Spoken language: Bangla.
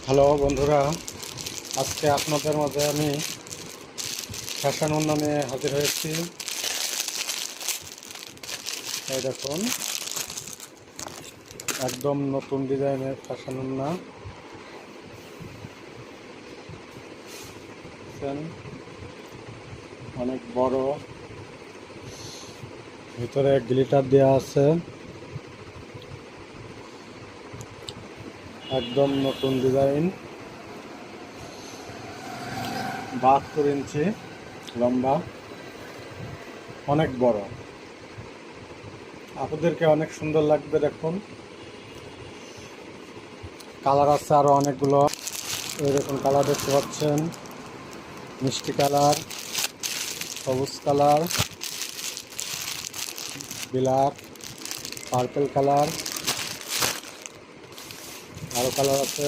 হ্যালো বন্ধুরা, আজকে আপনাদের মাঝে আমি ফ্যাশন ওড়না নিয়ে হাজির হয়েছি। এই দেখুন, একদম নতুন ডিজাইনের ফ্যাশন ওড়না। অনেক বড়, ভিতরে গ্লিটার দেওয়া আছে। একদম নতুন ডিজাইন, 72 ইঞ্চি লম্বা, অনেক বড়। আপনাদেরকে অনেক সুন্দর লাগবে। দেখুন, কালার আছে আরো অনেকগুলো। এরকম কালার দেখতে পাচ্ছেন, মিষ্টি কালার, সবুজ কালার, ব্ল্যাক, পার্পল কালার, আরো কালার আছে।